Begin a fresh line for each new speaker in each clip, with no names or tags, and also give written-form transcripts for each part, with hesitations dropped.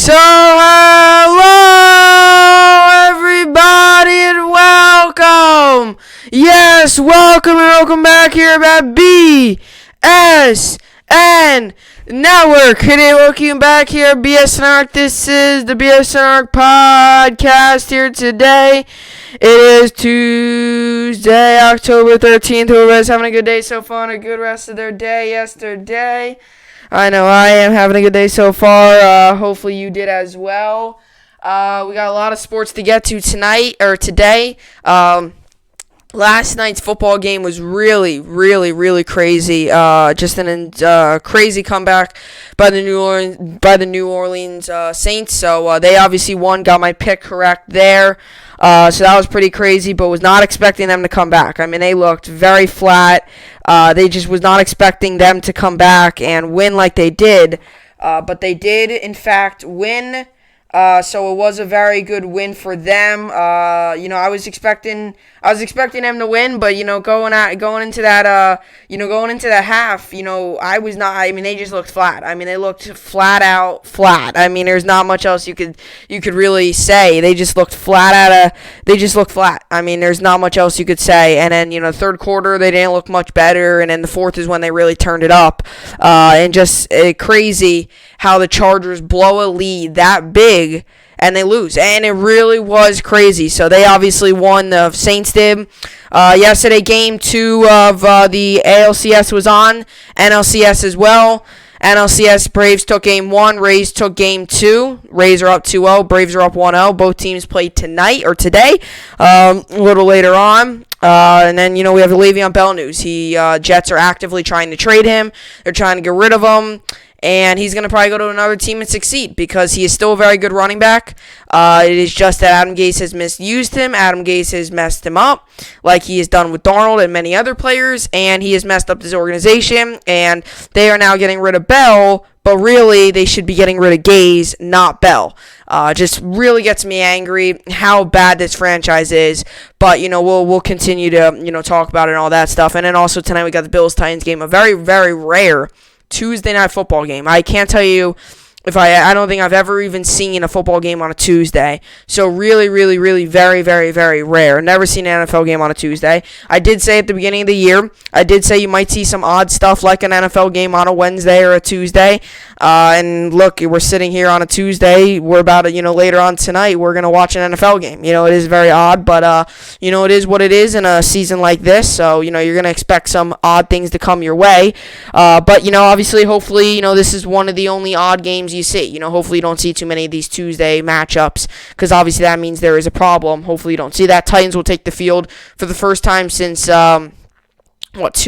So, hello, everybody, and welcome. Yes, welcome back here at BSN Network. Today, welcome back here at BSN Arc. This is the BSN Arc podcast here today. It is Tuesday, October 13th. Everybody's having a good day so far and a good rest of their day yesterday. I know I am having a good day so far. Hopefully you did as well. We got a lot of sports to get to today. Last night's football game was really crazy. Just a crazy comeback by the New Orleans Saints. So they obviously won. Got my pick correct there. So that was pretty crazy, but was not expecting them to come back. I mean, they looked very flat. They just was not expecting them to come back and win like they did. But they did, in fact, win. So it was a very good win for them. I was expecting them to win, but going into that half, I was not. I mean, they just looked flat. I mean, they looked flat out flat. I mean, there's not much else you could really say. They just looked flat. I mean, there's not much else you could say. And then third quarter they didn't look much better, and then the fourth is when they really turned it up. And just crazy how the Chargers blow a lead that big and they lose. And it really was crazy. So they obviously won. The Saints did. Yesterday, game 2 of the ALCS was on. NLCS as well. NLCS, Braves took game 1. Rays took game 2. Rays are up 2-0. Braves are up 1-0. Both teams played today, a little later on. And then, we have the Le'Veon Bell news. Jets are actively trying to trade him. They're trying to get rid of him. And he's going to probably go to another team and succeed because he is still a very good running back. It is just that Adam Gase has misused him. Adam Gase has messed him up like he has done with Darnold and many other players. And he has messed up his organization. And they are now getting rid of Bell. But really, they should be getting rid of Gase, not Bell. Just really gets me angry how bad this franchise is. But, we'll continue to, talk about it and all that stuff. And then also tonight we got the Bills-Titans game, a very, very rare Tuesday night football game. I can't tell you if I don't think I've ever even seen a football game on a Tuesday. So really, very, very, very rare. Never seen an NFL game on a Tuesday. I did say at the beginning of the year, I did say you might see some odd stuff like an NFL game on a Wednesday or a Tuesday. And look, we're sitting here on a Tuesday. We're about to, later on tonight, we're going to watch an NFL game. It is very odd, but, it is what it is in a season like this. So, you're going to expect some odd things to come your way. But, obviously, hopefully, this is one of the only odd games you see. Hopefully you don't see too many of these Tuesday matchups because obviously that means there is a problem. Hopefully you don't see that. Titans will take the field for the first time since 2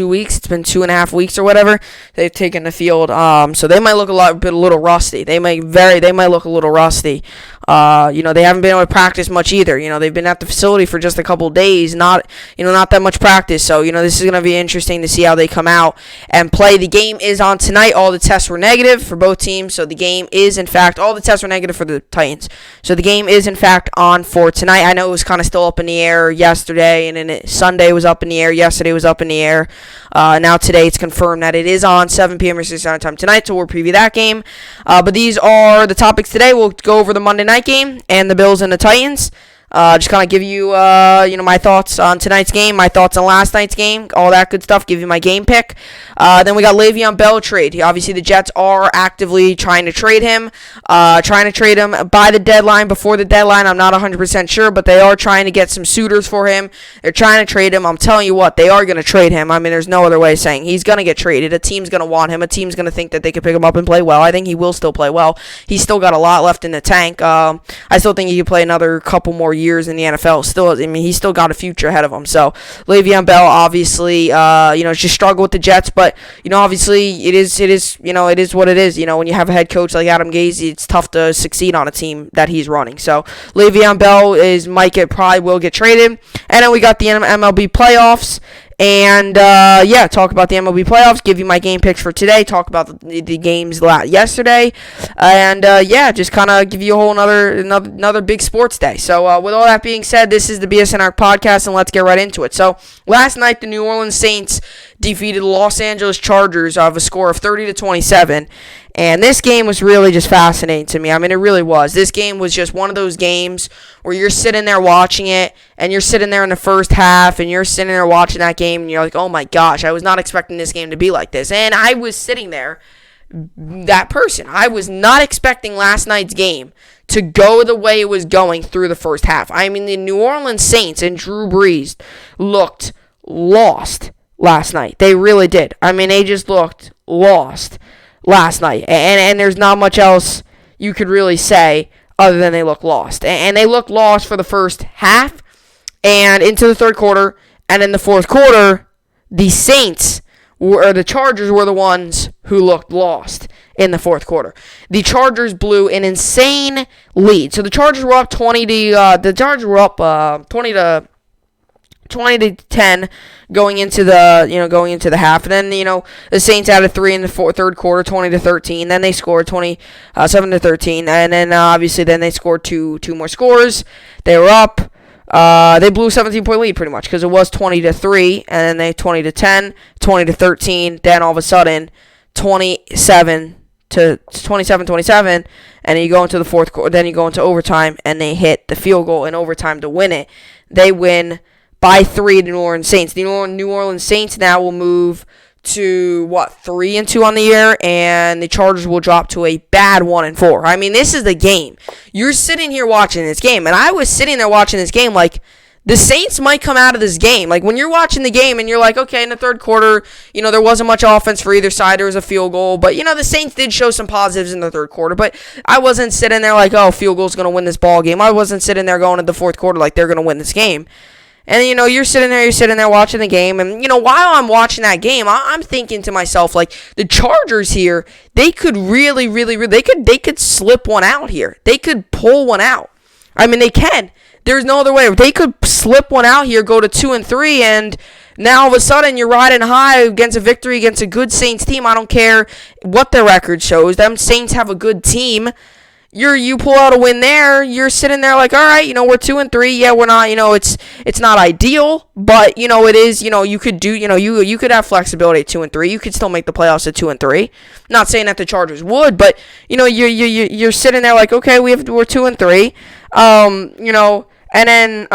weeks? It's been 2.5 weeks or whatever. They've taken the field. So they might look a little rusty. They might look a little rusty. They haven't been able to practice much either. They've been at the facility for just a couple days, not that much practice. So, this is going to be interesting to see how they come out and play. The game is on tonight. All the tests were negative for both teams. So the game is, in fact, all the tests were negative for the Titans. So the game is, in fact, on for tonight. I know it was kind of still up in the air yesterday, and then Sunday was up in the air. Yesterday was up in the air. Now today it's confirmed that it is on 7 p.m. Eastern Standard Time tonight, so we'll preview that game. But these are the topics today. We'll go over the Monday night game and the Bills and the Titans. Just kind of give you, my thoughts on tonight's game, my thoughts on last night's game, all that good stuff, give you my game pick. Then we got Le'Veon Bell trade. Obviously, the Jets are actively trying to trade him by the deadline, before the deadline. I'm not 100% sure, but they are trying to get some suitors for him. They're trying to trade him. I'm telling you what, they are going to trade him. I mean, there's no other way of saying he's going to get traded. A team's going to want him. A team's going to think that they could pick him up and play well. I think he will still play well. He's still got a lot left in the tank. I still think he could play another couple more years in the NFL. He's still got a future ahead of him. So Le'Veon Bell, obviously, just struggled with the Jets, but obviously it is what it is. When you have a head coach like Adam Gase, it's tough to succeed on a team that he's running. So Le'Veon Bell probably will get traded, and then we got the MLB playoffs. And, talk about the MLB playoffs, give you my game picks for today, talk about the games yesterday, and, just kind of give you a whole another big sports day. So, with all that being said, this is the BSN Arc podcast, and let's get right into it. So, last night, the New Orleans Saints defeated the Los Angeles Chargers of a score of 30-27. And this game was really just fascinating to me. I mean, it really was. This game was just one of those games where you're sitting there watching it, and you're sitting there in the first half, and you're sitting there watching that game, and you're like, oh my gosh, I was not expecting this game to be like this. And I was sitting there, that person. I was not expecting last night's game to go the way it was going through the first half. I mean, the New Orleans Saints and Drew Brees looked lost last night. They really did. I mean, they just looked lost last night. And there's not much else you could really say other than they look lost. And they looked lost for the first half and into the third quarter. And in the fourth quarter, the Chargers were the ones who looked lost in the fourth quarter. The Chargers blew an insane lead. So the Chargers were up 20 to 10 going into the half, and then the Saints added 3 in the third quarter, 20-13. Then they scored 27-13, and then obviously they scored two more scores. They were up. They blew a 17-point lead pretty much because it was 20-3, and then they 20-10, 20-13. Then all of a sudden, 27-27, and then you go into the fourth quarter. Then you go into overtime, and they hit the field goal in overtime to win it. They win by 3 to the New Orleans Saints. The New Orleans Saints now will move to 3-2 on the year, and the Chargers will drop to a bad 1-4. I mean, this is the game. You're sitting here watching this game, and I was sitting there watching this game like the Saints might come out of this game. Like when you're watching the game and you're like, okay, in the third quarter, there wasn't much offense for either side. There was a field goal, but the Saints did show some positives in the third quarter. But I wasn't sitting there like, oh, field goal's gonna win this ball game. I wasn't sitting there going to the fourth quarter like they're gonna win this game. And, you're sitting there watching the game. And, while I'm watching that game, I'm thinking to myself, like, the Chargers here, they could really, they could slip one out here. They could pull one out. I mean, they can. There's no other way. They could slip one out here, go to 2-3, and now all of a sudden you're riding high against a victory against a good Saints team. I don't care what their record shows. Them Saints have a good team. You pull out a win there, you're sitting there like, all right, we're 2-3. Yeah, we're not, it's not ideal, but it is, you could do, you could have flexibility at 2-3. You could still make the playoffs at 2-3. Not saying that the Chargers would, but you're sitting there like, okay, we're 2-3. And then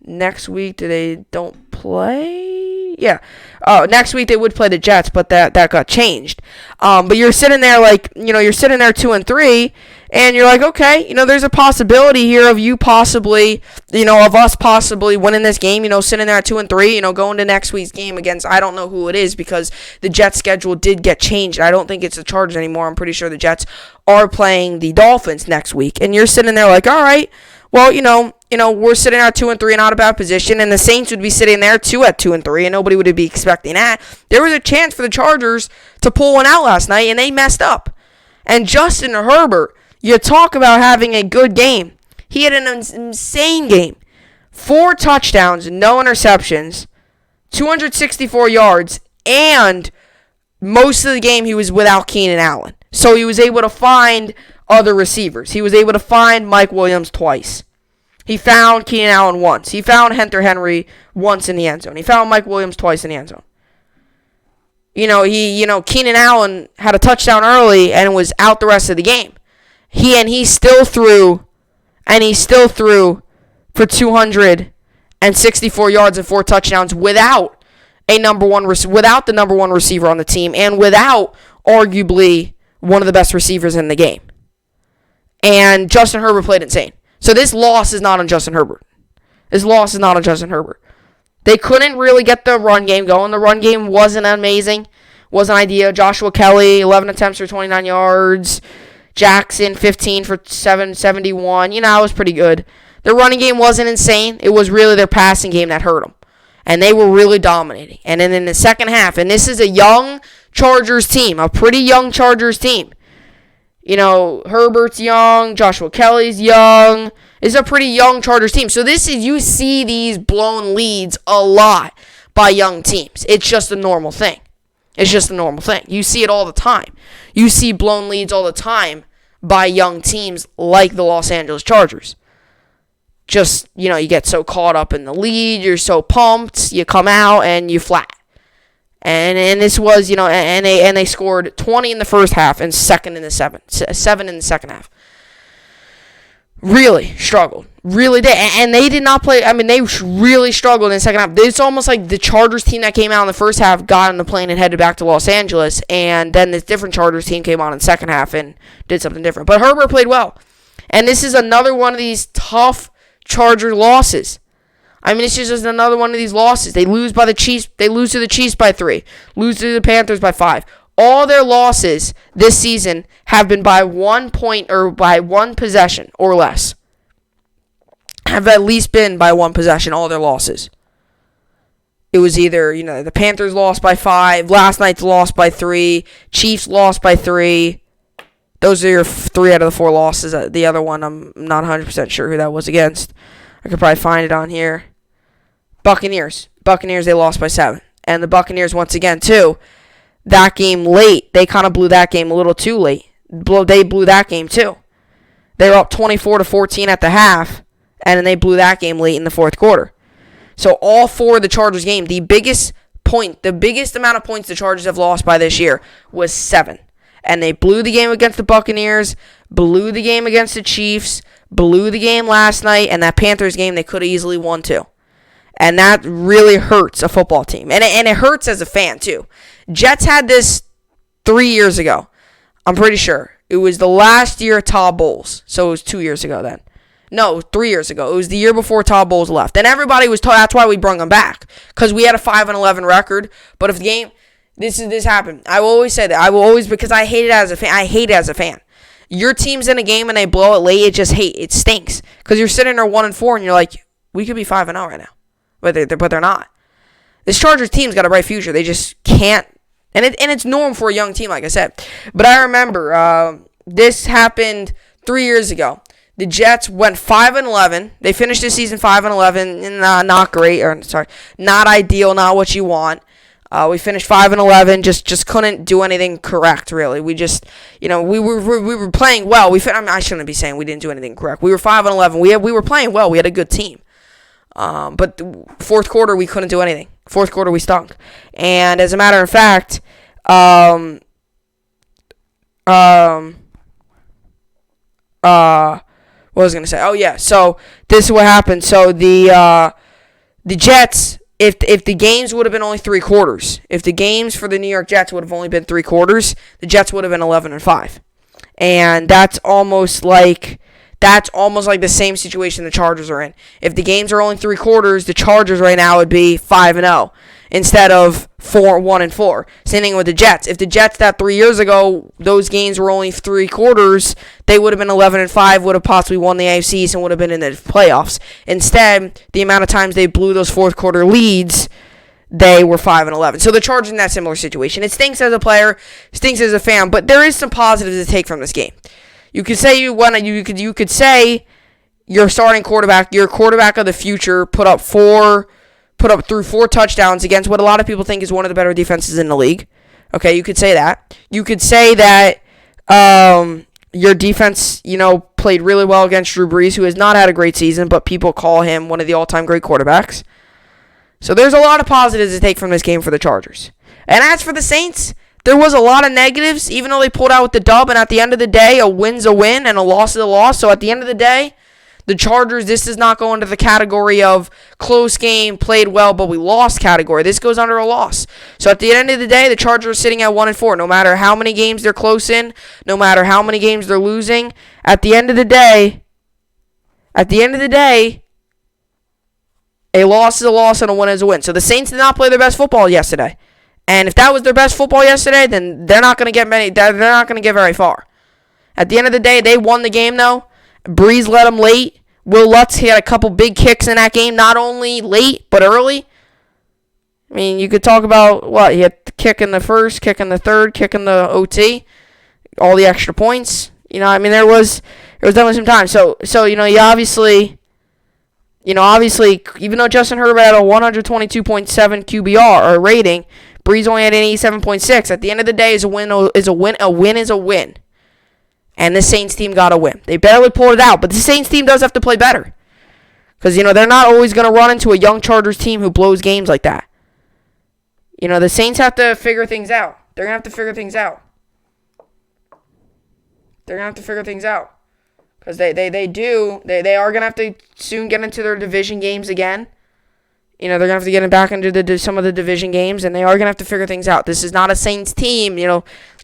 next week they don't play. Yeah. Next week they would play the Jets, but that got changed. But you're sitting there like, you're sitting there 2-3, and you're like, okay, there's a possibility here of you possibly, of us possibly winning this game, sitting there at 2-3, going to next week's game against, I don't know who it is because the Jets schedule did get changed. I don't think it's the Chargers anymore. I'm pretty sure the Jets are playing the Dolphins next week, and you're sitting there like, all right, well, we're sitting at 2-3 and out of bad position, and the Saints would be sitting there too at 2-3, and nobody would be expecting that. There was a chance for the Chargers to pull one out last night, and they messed up. And Justin Herbert, you talk about having a good game. He had an insane game. 4 touchdowns, no interceptions, 264 yards, and most of the game he was without Keenan Allen. So he was able to find other receivers. He was able to find Mike Williams twice. He found Keenan Allen once. He found Hunter Henry once in the end zone. He found Mike Williams twice in the end zone. Keenan Allen had a touchdown early and was out the rest of the game. He still threw for 264 yards and 4 touchdowns without the number one receiver on the team and without arguably one of the best receivers in the game. And Justin Herbert played insane. So this loss is not on Justin Herbert. They couldn't really get the run game going. The run game wasn't amazing. Wasn't ideal. Joshua Kelly, 11 attempts for 29 yards. Jackson, 15 for 771. It was pretty good. Their running game wasn't insane. It was really their passing game that hurt them. And they were really dominating. And then in the second half, and this is a young Chargers team, a pretty young Chargers team. Herbert's young, Joshua Kelly's young. It's a pretty young Chargers team. So you see these blown leads a lot by young teams. It's just a normal thing. You see it all the time. You see blown leads all the time by young teams like the Los Angeles Chargers. just, you get so caught up in the lead, you're so pumped, you come out and you flat. And this was, and they scored 20 in the first half and seven in the second half. Really struggled. Really did. And they did not play. I mean, they really struggled in the second half. It's almost like the Chargers team that came out in the first half got on the plane and headed back to Los Angeles. And then this different Chargers team came on in the second half and did something different. But Herbert played well. And this is another one of these tough Charger losses. I mean, it's just another one of these losses. They lose by the Chiefs. They lose to the Chiefs by 3. Lose to the Panthers by 5. All their losses this season have been by 1 point or by 1 possession or less. Have at least been by 1 possession, all their losses. It was either, the Panthers lost by 5, last night's lost by 3, Chiefs lost by 3. Those are your 3 out of the 4 losses. The other one, I'm not 100% sure who that was against. I could probably find it on here. Buccaneers, they lost by 7. And the Buccaneers, once again, too, that game late, they kind of blew that game a little too late. They blew that game, too. They were up 24-14 at the half, and then they blew that game late in the fourth quarter. So all 4 of the Chargers game, the biggest amount of points the Chargers have lost by this year was 7. And they blew the game against the Buccaneers, blew the game against the Chiefs, blew the game last night, and that Panthers game they could have easily won too. And that really hurts a football team. And it hurts as a fan too. Jets had this 3 years ago. I'm pretty sure. It was the last year of Todd Bowles. So it was 2 years ago then. No, 3 years ago. It was the year before Todd Bowles left. And everybody was told that's why we brought him back. Because we had a 5-11 record. But if the game... This happened. I will always say that. Because I hate it as a fan. I hate it as a fan. Your team's in a game and they blow it late. It stinks. Because you're sitting there 1-4 and you're like, we could be 5-0 right now. But they're not. This Chargers team's got a bright future. They just can't. And it's normal for a young team, like I said. But I remember this happened 3 years ago. The Jets went 5-11. They finished the season 5-11. Not great. Not ideal. Not what you want. We finished 5-11. Just couldn't do anything correct, really. We just, we were playing well. I shouldn't be saying we didn't do anything correct. We were 5-11. We were playing well. We had a good team. But the fourth quarter, we couldn't do anything. Fourth quarter, we stunk. And as a matter of fact, what was I going to say? Oh, yeah. So this is what happened. So the Jets, if the games would have been only 3 quarters, if the games for the New York Jets would have only been 3 quarters, the Jets would have been 11-5. And that's almost like the same situation the Chargers are in. If the games are only 3 quarters, the Chargers right now would be 5-0 instead of 1-4. Same thing with the Jets. If the Jets that 3 years ago, those games were only 3 quarters, they would have been 11-5, would have possibly won the AFC East and would have been in the playoffs. Instead, the amount of times they blew those fourth quarter leads, they were 5-11. So the Chargers in that similar situation. It stinks as a player, stinks as a fan, but there is some positives to take from this game. You could say you could say your starting quarterback, your quarterback of the future, put up through 4 touchdowns against what a lot of people think is one of the better defenses in the league. Okay, you could say that. You could say that your defense, played really well against Drew Brees, who has not had a great season, but people call him one of the all-time great quarterbacks. So there's a lot of positives to take from this game for the Chargers. And as for the Saints, there was a lot of negatives, even though they pulled out with the dub, and at the end of the day, a win's a win and a loss is a loss. So at the end of the day, the Chargers, this does not go into the category of close game, played well, but we lost category. This goes under a loss. So at the end of the day, the Chargers are sitting at 1-4. No matter how many games they're close in, no matter how many games they're losing, at the end of the day, a loss is a loss and a win is a win. So the Saints did not play their best football yesterday. And if that was their best football yesterday, then they're not going to get very far. At the end of the day, they won the game, though. Breeze led them late. Will Lutz, he had a couple big kicks in that game, not only late, but early. I mean, you could talk about, he had the kick in the first, kick in the third, kick in the OT, all the extra points. There was definitely some time. So you obviously, even though Justin Herbert had a 122.7 QBR or rating, Breeze only had an 87.6. At the end of the day, a win is a win. And the Saints team got a win. They barely pulled it out, but the Saints team does have to play better. Because, they're not always going to run into a young Chargers team who blows games like that. The Saints have to figure things out. They're going to have to figure things out. Because they are going to have to soon get into their division games again. They're going to have to get back into some of the division games, and they are going to have to figure things out. This is not a Saints team.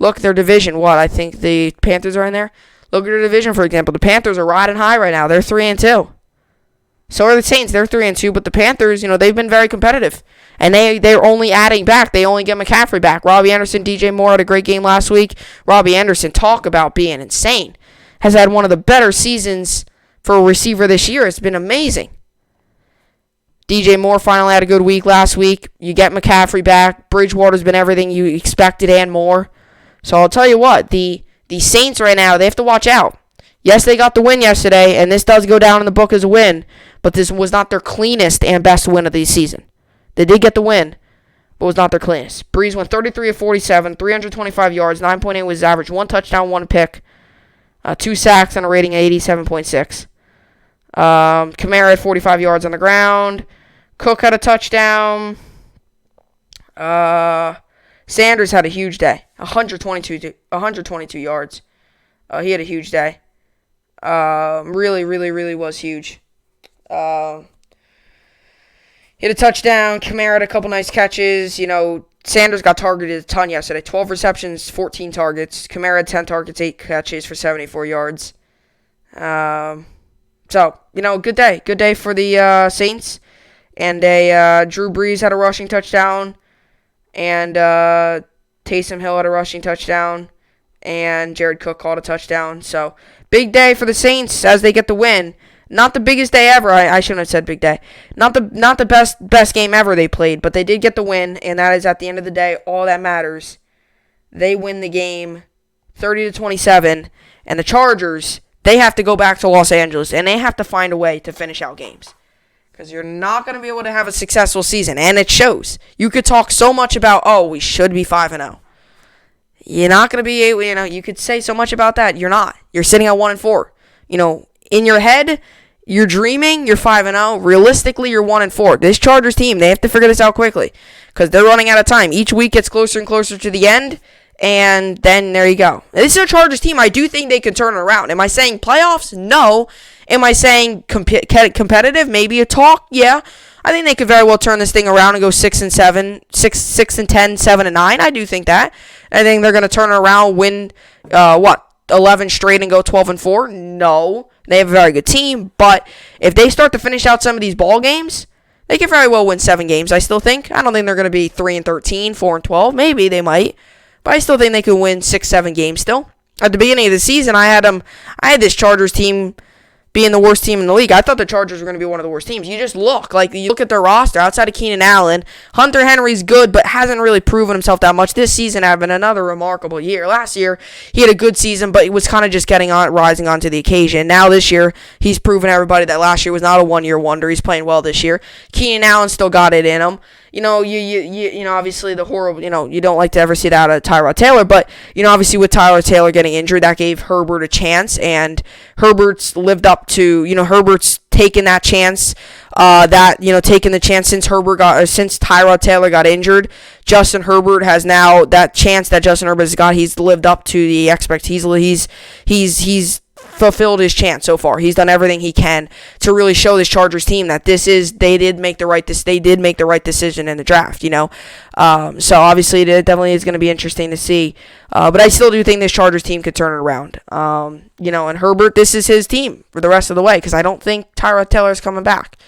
Look, their division. What? I think the Panthers are in there. Look at their division, for example. The Panthers are riding high right now. They're 3-2. So are the Saints. They're 3-2, but the Panthers, they've been very competitive. And they're only adding back. They only get McCaffrey back. Robbie Anderson, DJ Moore had a great game last week. Robbie Anderson, talk about being insane. Has had one of the better seasons for a receiver this year. It's been amazing. DJ Moore finally had a good week last week. You get McCaffrey back. Bridgewater's been everything you expected and more. So I'll tell you what, the Saints right now, they have to watch out. Yes, they got the win yesterday, and this does go down in the book as a win, but this was not their cleanest and best win of the season. They did get the win, but was not their cleanest. Breeze went 33 of 47, 325 yards, 9.8 was his average, 1 touchdown, 1 pick, 2 sacks, and a rating of 87.6. Kamara had 45 yards on the ground. Cook had a touchdown. Sanders had a huge day, 122 yards. He had a huge day. Really, really, really was huge. Hit a touchdown. Kamara had a couple nice catches. Sanders got targeted a ton yesterday. 12 receptions, 14 targets. Kamara had 10 targets, 8 catches for 74 yards. So, good day. Good day for the Saints. And Drew Brees had a rushing touchdown. And Taysom Hill had a rushing touchdown. And Jared Cook caught a touchdown. So, big day for the Saints as they get the win. Not the biggest day ever. I shouldn't have said big day. Not the best game ever they played, but they did get the win, and that is at the end of the day all that matters. They win the game 30-27, and the Chargers, they have to go back to Los Angeles, and they have to find a way to finish out games. Because you're not going to be able to have a successful season, and it shows. You could talk so much about, we should be 5-0. You're not going to be able, you could say so much about that. You're not. You're sitting at 1-4. In your head, you're dreaming, you're 5-0. Realistically, you're 1-4. This Chargers team, they have to figure this out quickly because they're running out of time. Each week gets closer and closer to the end, and then there you go. This is a Chargers team. I do think they can turn it around. Am I saying playoffs? No. Am I saying competitive? Maybe a talk? Yeah. I think they could very well turn this thing around and go 6-7, 6-10, 7-9. I do think that. I think they're going to turn it around, win 11 straight and go 12-4. No. They have a very good team, but if they start to finish out some of these ball games, they could very well win 7 games, I still think. I don't think they're going to be 3-13, 4-12. Maybe they might, but I still think they could win 6-7 games still. At the beginning of the season, I had this Chargers team being the worst team in the league. I thought the Chargers were going to be one of the worst teams. You look at their roster outside of Keenan Allen. Hunter Henry's good, but hasn't really proven himself that much. This season having another remarkable year. Last year, he had a good season, but he was kind of just rising onto the occasion. Now this year, he's proven everybody that last year was not a one-year wonder. He's playing well this year. Keenan Allen still got it in him. Obviously the horrible, you don't like to ever see that out of Tyrod Taylor, but, obviously with Tyrod Taylor getting injured, that gave Herbert a chance, and Herbert's lived up to, Herbert's taken that chance, taking the chance since Tyrod Taylor got injured. Justin Herbert has now, that chance that Justin Herbert has got, he's lived up to the expectations. He's fulfilled his chance so far. He's done everything he can to really show this Chargers team that they did make the right decision in the draft, So obviously it definitely is going to be interesting to see. But I still do think this Chargers team could turn it around. And Herbert, this is his team for the rest of the way because I don't think Tyrod Taylor is coming back.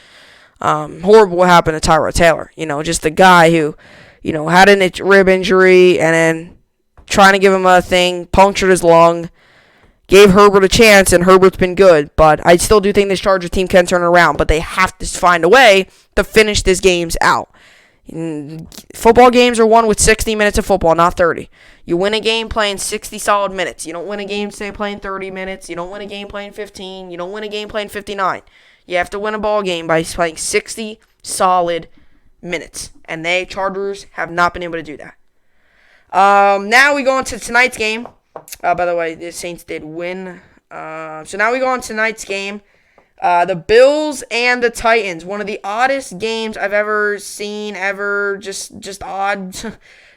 Horrible what happened to Tyrod Taylor. Just a guy who, had a rib injury and then trying to give him a thing, punctured his lung. Gave Herbert a chance, and Herbert's been good. But I still do think this Chargers team can turn it around. But they have to find a way to finish these games out. Football games are won with 60 minutes of football, not 30. You win a game playing 60 solid minutes. You don't win a game, say, playing 30 minutes. You don't win a game playing 15. You don't win a game playing 59. You have to win a ball game by playing 60 solid minutes. And Chargers have not been able to do that. Now we go on to tonight's game. By the way, the Saints did win. So now we go on to tonight's game. The Bills and the Titans. One of the oddest games I've ever seen, just odd.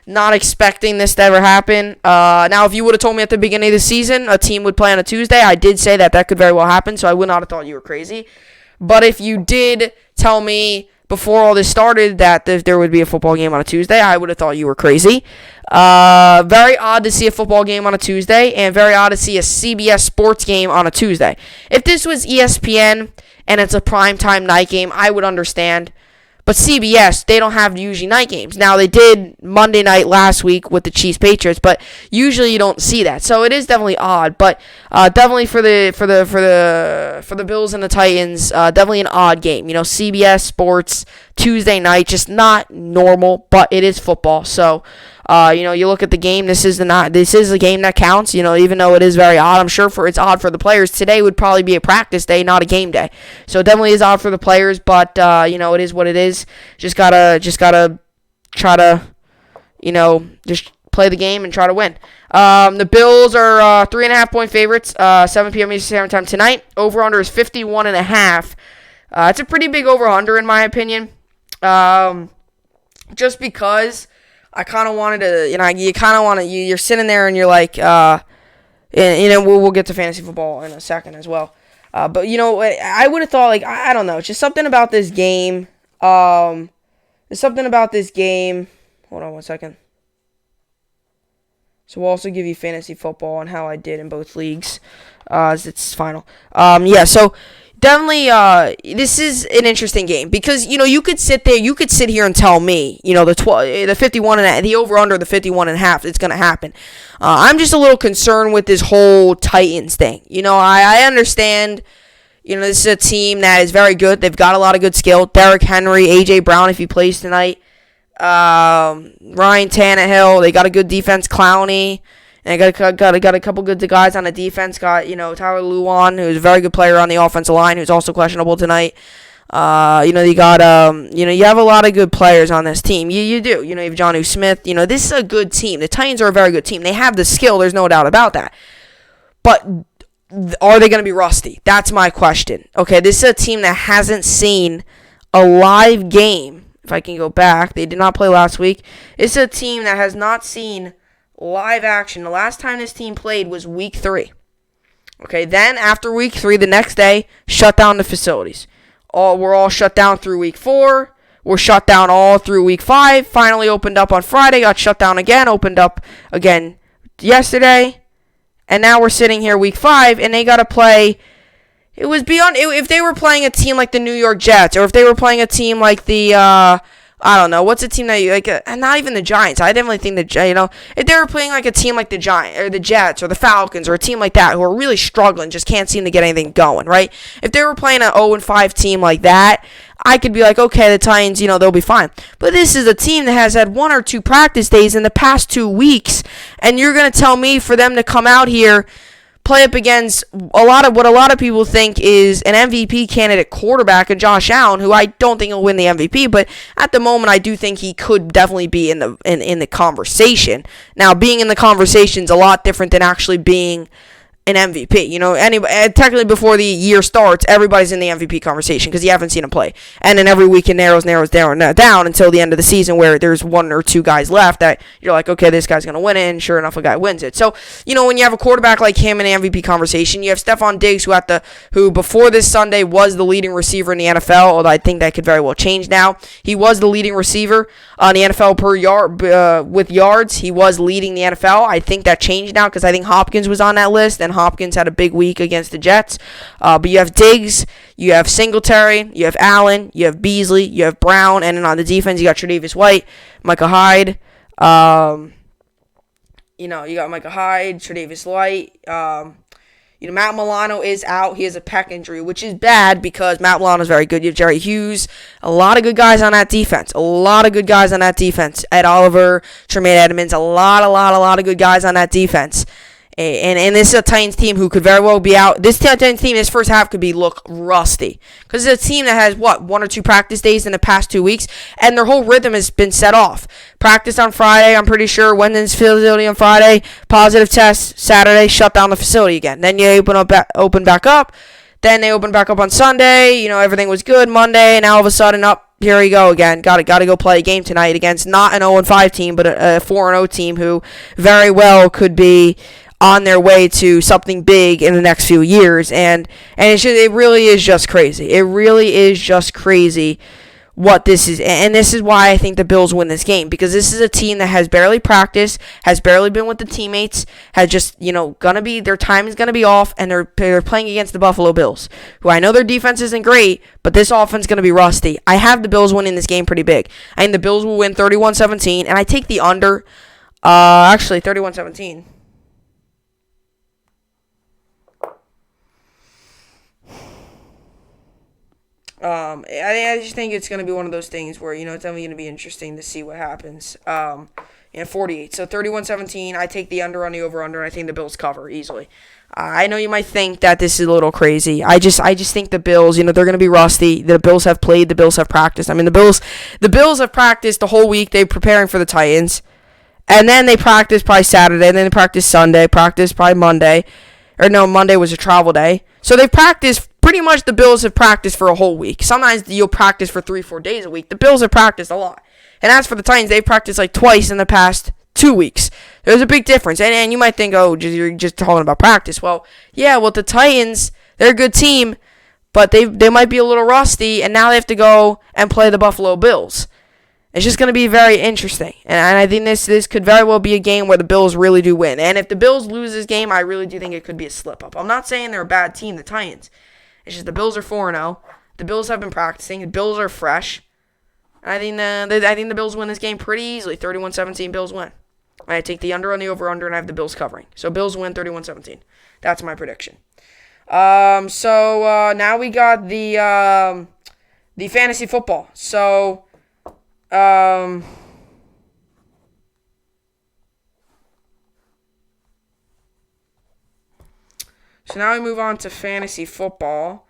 Not expecting this to ever happen. Now, if you would have told me at the beginning of the season a team would play on a Tuesday, I did say that could very well happen, so I would not have thought you were crazy. But if you did tell me before all this started that there would be a football game on a Tuesday, I would have thought you were crazy. Very odd to see a football game on a Tuesday, and very odd to see a CBS sports game on a Tuesday. If this was ESPN and it's a primetime night game, I would understand. But CBS, they don't have usually night games. Now, they did Monday night last week with the Chiefs Patriots, but usually you don't see that. So it is definitely odd, but definitely for the Bills and the Titans, definitely an odd game. CBS Sports Tuesday night, just not normal, but it is football. So you look at the game. This is a game that counts. Even though it is very odd, I'm sure it's odd for the players. Today would probably be a practice day, not a game day. So it definitely is odd for the players. But it is what it is. Just gotta try to just play the game and try to win. The Bills are 3.5 point favorites. 7 p.m. Eastern Standard Time tonight. Over under is 51.5. It's a pretty big over under in my opinion. Just because. I kind of wanted to, you're sitting there and you're like, we'll get to fantasy football in a second as well. But, I would have thought, I don't know, just something about this game. There's something about this game. Hold on one second. So we'll also give you fantasy football and how I did in both leagues as it's final. So definitely, this is an interesting game because you could sit here and tell me, the 51 and the over under the 51.5, it's gonna happen. I'm just a little concerned with this whole Titans thing. I understand. This is a team that is very good. They've got a lot of good skill. Derrick Henry, AJ Brown, if he plays tonight. Ryan Tannehill. They got a good defense. Clowney. And I got a couple good guys on the defense. Got Tyler Luan, who's a very good player on the offensive line, who's also questionable tonight. You got you have a lot of good players on this team. You do. You have Jonnu Smith. This is a good team. The Titans are a very good team. They have the skill. There's no doubt about that. But are they going to be rusty? That's my question. Okay, this is a team that hasn't seen a live game. If I can go back, they did not play last week. It's a team that has not seen live action. The last time this team played was week 3. Okay, then after week 3, the next day, shut down the facilities. We're all shut down through week 4. We're shut down all through week 5. Finally opened up on Friday, got shut down again, opened up again yesterday. And now we're sitting here week 5, and they got to play. It was beyond. If they were playing a team like the New York Jets, or if they were playing a team like the, I don't know, what's a team that you like? Not even the Giants. I definitely think that if they were playing like a team like the Giants or the Jets or the Falcons or a team like that who are really struggling, just can't seem to get anything going, right? If they were playing an 0-5 team like that, I could be like, okay, the Titans, they'll be fine. But this is a team that has had 1 or 2 practice days in the past 2 weeks, and you're going to tell me for them to come out here, play up against a lot of people think is an MVP candidate quarterback in Josh Allen, who I don't think will win the MVP, but at the moment I do think he could definitely be in the conversation. Now, being in the conversation is a lot different than actually being an MVP. Technically before the year starts, everybody's in the MVP conversation because you haven't seen him play. And then every week it narrows down until the end of the season where there's 1 or 2 guys left that you're like, okay, this guy's going to win it, and sure enough, a guy wins it. So, when you have a quarterback like him in the MVP conversation, you have Stephon Diggs who before this Sunday was the leading receiver in the NFL, although I think that could very well change now. He was the leading receiver on the NFL per yard with yards. He was leading the NFL. I think that changed now because I think Hopkins was on that list, and Hopkins had a big week against the Jets. But you have Diggs, you have Singletary, you have Allen, you have Beasley, you have Brown, and then on the defense, you got Tre'Davious White, Micah Hyde. You got Micah Hyde, Tre'Davious White. Matt Milano is out. He has a pec injury, which is bad because Matt Milano is very good. You have Jerry Hughes. A lot of good guys on that defense. Ed Oliver, Tremaine Edmonds. A lot of good guys on that defense. And this is a Titans team who could very well be out. This Titans team, this first half could look rusty. Because it's a team that has, 1 or 2 practice days in the past 2 weeks. And their whole rhythm has been set off. Practice on Friday, I'm pretty sure. Went in this facility on Friday. Positive test Saturday. Shut down the facility again. Then you open back up. Then they opened back up on Sunday. Everything was good Monday. And now all of a sudden, here we go again. Got to go play a game tonight against not an 0-5 team, but a 4-0 team who very well could be on their way to something big in the next few years. And it really is just crazy. It really is just crazy what this is. And this is why I think the Bills win this game, because this is a team that has barely practiced, has barely been with the teammates, has just, their time is going to be off, and they're playing against the Buffalo Bills, who I know their defense isn't great, but this offense is going to be rusty. I have the Bills winning this game pretty big. I think the Bills will win 31-17, and I take the under, 31-17. I just think it's going to be one of those things where, it's only going to be interesting to see what happens. 48. So 31-17, I take the under on the over-under, and I think the Bills cover easily. I know you might think that this is a little crazy. I just think the Bills, they're going to be rusty. The Bills have played. The Bills have practiced. I mean, the Bills have practiced the whole week. They're preparing for the Titans. And then they practice probably Saturday. And then they practice Sunday. Practice probably Monday. Or no, Monday was a travel day. So they've practiced. Pretty much the Bills have practiced for a whole week. Sometimes you'll practice for 3-4 days a week. The Bills have practiced a lot. And as for the Titans, they've practiced like twice in the past 2 weeks. There's a big difference. And you might think, you're just talking about practice. Well, yeah, the Titans, they're a good team, but they might be a little rusty, and now they have to go and play the Buffalo Bills. It's just going to be very interesting. And I think this could very well be a game where the Bills really do win. And if the Bills lose this game, I really do think it could be a slip-up. I'm not saying they're a bad team, the Titans. It's just the Bills are 4-0. The Bills have been practicing. The Bills are fresh. I think the Bills win this game pretty easily. 31-17, Bills win. I take the under on the over-under, and I have the Bills covering. So Bills win 31-17. That's my prediction. So now we got the fantasy football. So So now we move on to fantasy football.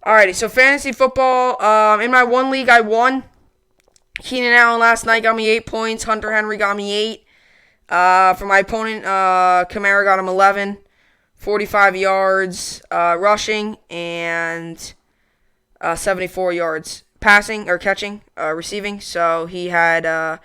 Alrighty, so fantasy football. In my one league, I won. Keenan Allen last night got me 8 points. Hunter Henry got me 8. For my opponent, Kamara got him 11. 45 yards rushing and 74 yards passing or catching, receiving. So he had a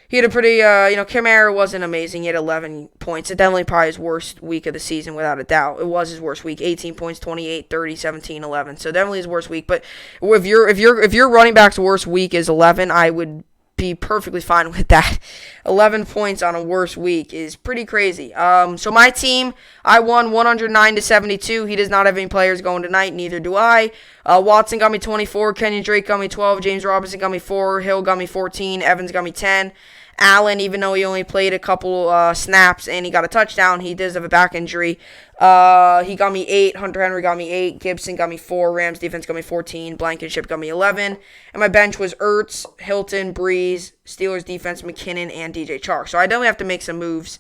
pretty, Kamara wasn't amazing. He had 11 points. It definitely probably his worst week of the season, without a doubt. It was his worst week. 18 points, 28, 30, 17, 11. So definitely his worst week. But if your running back's worst week is 11, I would be perfectly fine with that. 11 points on a worse week is pretty crazy. So my team, I won 109-72. He does not have any players going tonight. Neither do I. Watson got me 24. Kenyon Drake got me 12. James Robinson got me 4. Hill got me 14. Evans got me 10. Allen, even though he only played a couple snaps and he got a touchdown, he does have a back injury. He got me 8. Hunter Henry got me 8. Gibson got me 4. Rams defense got me 14. Blankenship got me 11. And my bench was Ertz, Hilton, Breeze, Steelers defense, McKinnon, and DJ Chark. So I definitely have to make some moves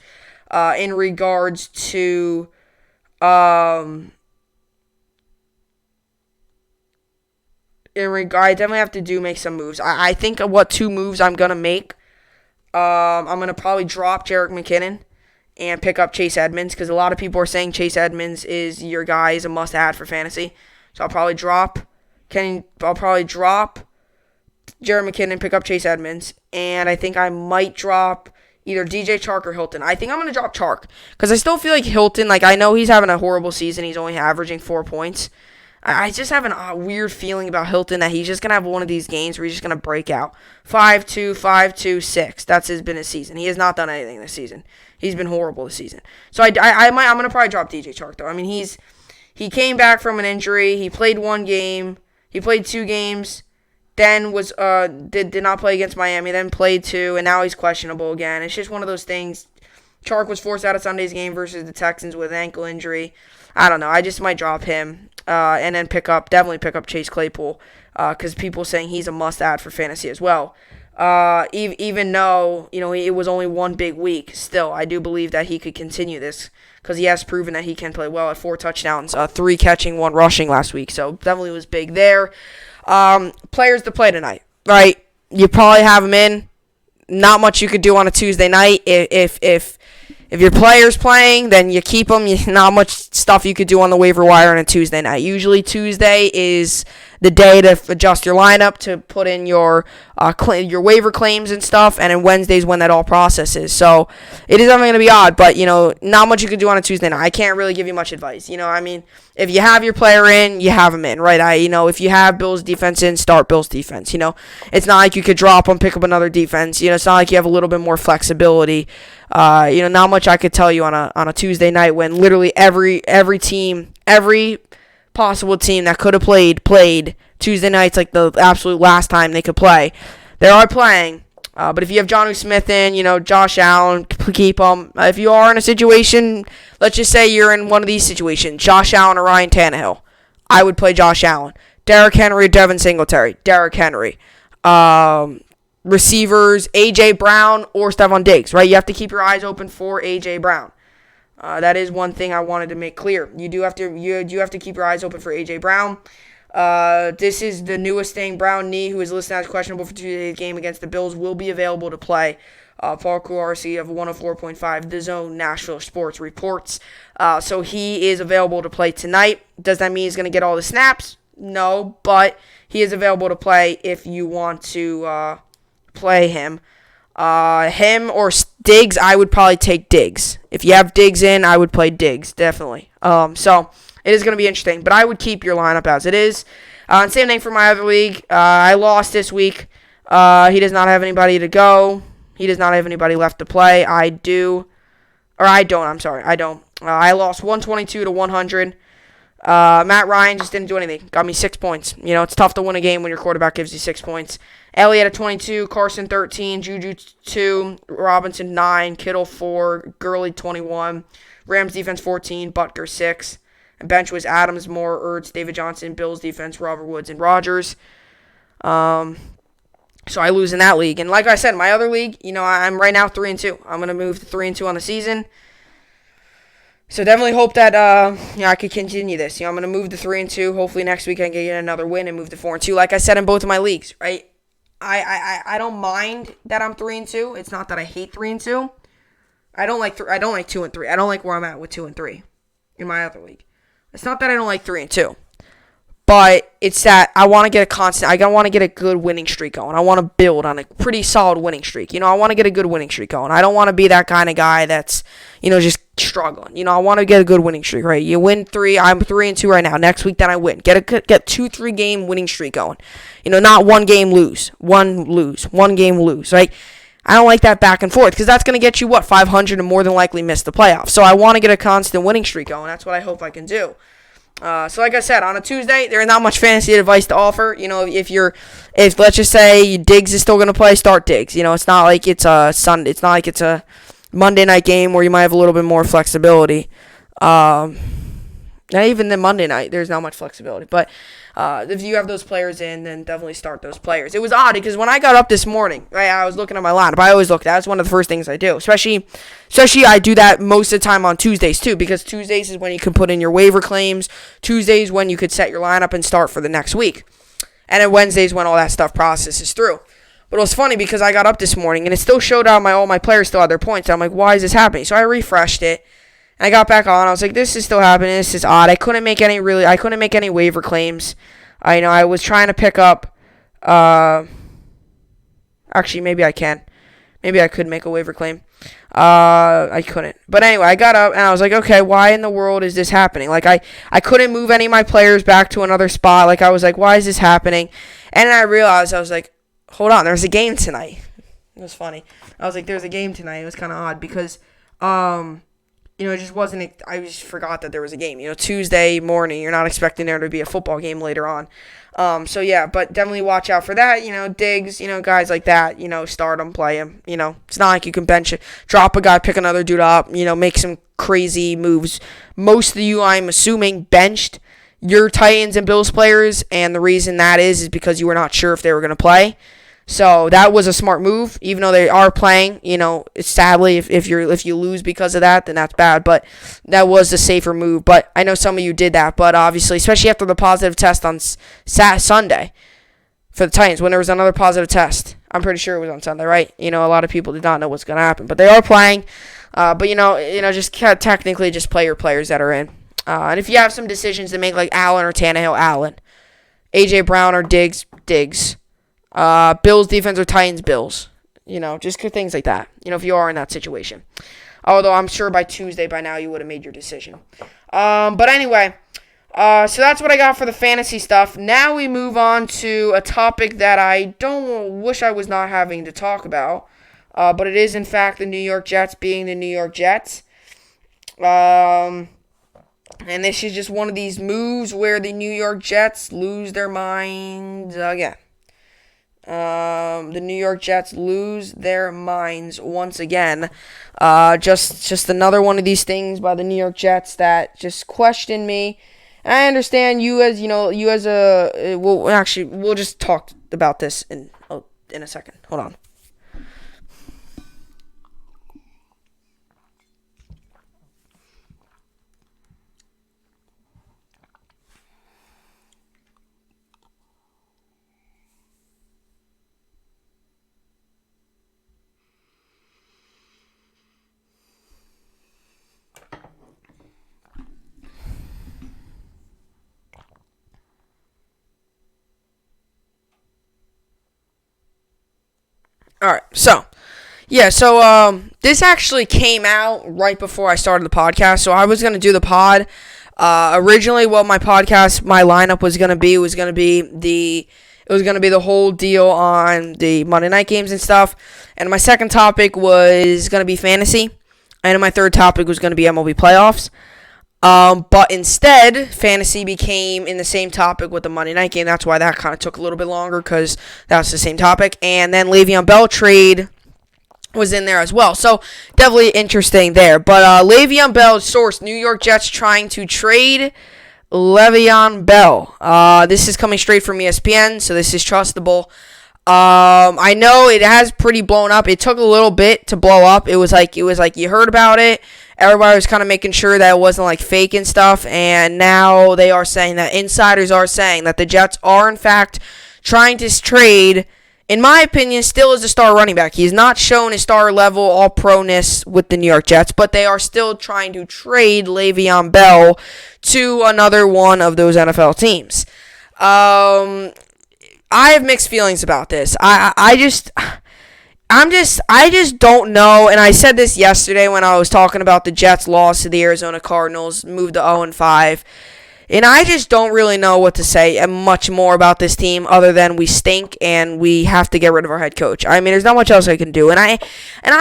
in regards to I definitely have to make some moves. I think of what 2 moves I'm going to make. I'm going to probably drop Jerick McKinnon and pick up Chase Edmonds, because a lot of people are saying Chase Edmonds is your guy, is a must-add for fantasy. So I'll probably drop Jerick McKinnon, pick up Chase Edmonds, and I think I might drop either DJ Chark or Hilton. I think I'm going to drop Chark, because I still feel like Hilton, I know he's having a horrible season. He's only averaging 4 points. I just have a weird feeling about Hilton that he's just going to have one of these games where he's just going to break out. 5-2, 5-2, 6. That's been his season. He has not done anything this season. He's been horrible this season. So I'm going to probably drop DJ Chark, though. I mean, he came back from an injury. He played 1 game. He played 2 games. Then did not play against Miami. Then played 2, and now he's questionable again. It's just one of those things. Chark was forced out of Sunday's game versus the Texans with an ankle injury. I don't know. I just might drop him. And then definitely pick up Chase Claypool, because people are saying he's a must-add for fantasy as well. Even though, it was only 1 big week, still, I do believe that he could continue this, because he has proven that he can play well at 4 touchdowns, 3 catching, 1 rushing last week. So definitely was big there. Players to play tonight, right? You probably have them in. Not much you could do on a Tuesday night if If your player's playing, then you keep them. Not much stuff you could do on the waiver wire on a Tuesday night. Usually Tuesday is the day to adjust your lineup, to put in your waiver claims and stuff, and then Wednesday's when that all processes. So it is definitely going to be odd, but, not much you could do on a Tuesday night. I can't really give you much advice. If you have your player in, you have him in, right? If you have Bills defense in, start Bills defense. It's not like you could drop them, pick up another defense. It's not like you have a little bit more flexibility. Not much I could tell you on a Tuesday night when literally every team, every possible team that could have played Tuesday nights, like the absolute last time they could play. They are playing. But if you have Jonnu Smith in, Josh Allen, keep him. If you are in a situation, let's just say you're in one of these situations, Josh Allen or Ryan Tannehill, I would play Josh Allen. Derrick Henry or Devin Singletary, Derrick Henry. Receivers, A.J. Brown or Stephon Diggs, right? You have to keep your eyes open for A.J. Brown. That is one thing I wanted to make clear. You do have to keep your eyes open for A.J. Brown. This is the newest thing. Brown knee, who is listed as questionable for Tuesday's game against the Bills, will be available to play. Paul Kularsi of 104.5 The Zone Nashville Sports reports. So he is available to play tonight. Does that mean he's going to get all the snaps? No, but he is available to play if you want to play him. Him or Diggs, I would probably take Diggs. If you have Diggs in, I would play Diggs, definitely. So it is going to be interesting, but I would keep your lineup as it is. And same thing for my other league. I lost this week. He does not have anybody to go. He does not have anybody left to play. I don't. I lost 122 to 100. Matt Ryan just didn't do anything. Got me 6 points. It's tough to win a game when your quarterback gives you 6 points. Elliott at 22, Carson 13, Juju 2, Robinson 9, Kittle 4, Gurley 21, Rams defense 14, Butker 6. And bench was Adams, Moore, Ertz, David Johnson, Bills defense, Robert Woods, and Rodgers. So I lose in that league. And like I said, my other league, I'm right now 3-2. I'm going to move to 3-2 on the season. So definitely hope that I could continue this. I'm going to move to 3-2. Hopefully next week I can get another win and move to 4-2. Like I said in both of my leagues, right? I don't mind that I'm 3-2. It's not that I hate 3-2. I don't like 2-3. I don't like where I'm at with 2-3 in my other league. It's not that I don't like 3-2. But it's that I want to get I want to get a good winning streak going. I want to build on a pretty solid winning streak. I want to get a good winning streak going. I don't want to be that kind of guy that's, just struggling. I want to get a good winning streak, right? You win 3. I'm 3-2 right now. Next week, then I win. Get 2-3 game winning streak going. Not one game lose. One game lose, right? I don't like that back and forth because that's going to get you, 500 and more than likely miss the playoffs. So I want to get a constant winning streak going. That's what I hope I can do. So like I said, on a Tuesday, there is not much fantasy advice to offer. If let's just say Diggs is still going to play, start Diggs. It's not like it's a Sunday. It's not like it's a Monday night game where you might have a little bit more flexibility. Not even the Monday night, there's not much flexibility. But if you have those players in, then definitely start those players. It was odd because when I got up this morning, right, I was looking at my lineup. I always look. That's one of the first things I do. Especially I do that most of the time on Tuesdays too, because Tuesdays is when you can put in your waiver claims. Tuesdays when you could set your lineup and start for the next week. And then Wednesdays when all that stuff processes through. But it was funny because I got up this morning and it still showed out all my players still had their points. I'm like, why is this happening? So I refreshed it. And I got back on. I was like, this is still happening. This is odd. I couldn't make any waiver claims. I was trying to pick up. Actually, maybe I can. Maybe I could make a waiver claim. I couldn't. But anyway, I got up and I was like, okay, why in the world is this happening? Like I couldn't move any of my players back to another spot. Like I was like, why is this happening? And then I realized, I was like, hold on, there's a game tonight. It was funny. I was like, there's a game tonight. It was kind of odd because it just wasn't, I just forgot that there was a game. Tuesday morning, you're not expecting there to be a football game later on. So yeah, but definitely watch out for that. Diggs, guys like that, start them, play them. It's not like you can bench it, drop a guy, pick another dude up, make some crazy moves. Most of you, I'm assuming, benched your Titans and Bills players, and the reason that is because you were not sure if they were going to play. So that was a smart move, even though they are playing. Sadly, if you lose because of that, then that's bad. But that was the safer move. But I know some of you did that. But obviously, especially after the positive test on Sunday for the Titans, when there was another positive test, I'm pretty sure it was on Sunday, right? A lot of people did not know what's going to happen. But they are playing. But just technically just play your players that are in. And if you have some decisions to make, like Allen or Tannehill, Allen. A.J. Brown or Diggs. Bills defense or Titans, Bills. Just things like that. If you are in that situation. Although I'm sure by Tuesday, by now, you would have made your decision. But anyway, so that's what I got for the fantasy stuff. Now we move on to a topic that I wish I was not having to talk about. But it is, in fact, the New York Jets being the New York Jets. And this is just one of these moves where the New York Jets lose their minds again. The New York Jets lose their minds once again. Just another one of these things by the New York Jets that just question me. And I understand we'll just talk about this in a second. Hold on. Alright, so this actually came out right before I started the podcast, so I was going to do the pod. Originally, what my lineup was going to be the whole deal on the Monday night games and stuff, and my second topic was going to be fantasy, and my third topic was going to be MLB playoffs. But instead, fantasy became in the same topic with the Monday night game. That's why that kind of took a little bit longer, because that's the same topic. And then Le'Veon Bell trade was in there as well. So, definitely interesting there. But Le'Veon Bell source, New York Jets trying to trade Le'Veon Bell. This is coming straight from ESPN, so this is trustable. I know it has pretty blown up. It took a little bit to blow up. It was like you heard about it. Everybody was kind of making sure that it wasn't like fake and stuff, and now they are saying that insiders are saying that the Jets are in fact trying to trade, in my opinion, still as a star running back. He's not shown his star level all-pro-ness with the New York Jets, but they are still trying to trade Le'Veon Bell to another one of those NFL teams. I have mixed feelings about this. I just don't know, and I said this yesterday when I was talking about the Jets' loss to the Arizona Cardinals, moved to 0-5, and I just don't really know what to say much more about this team other than we stink and we have to get rid of our head coach. I mean, there's not much else I can do, and I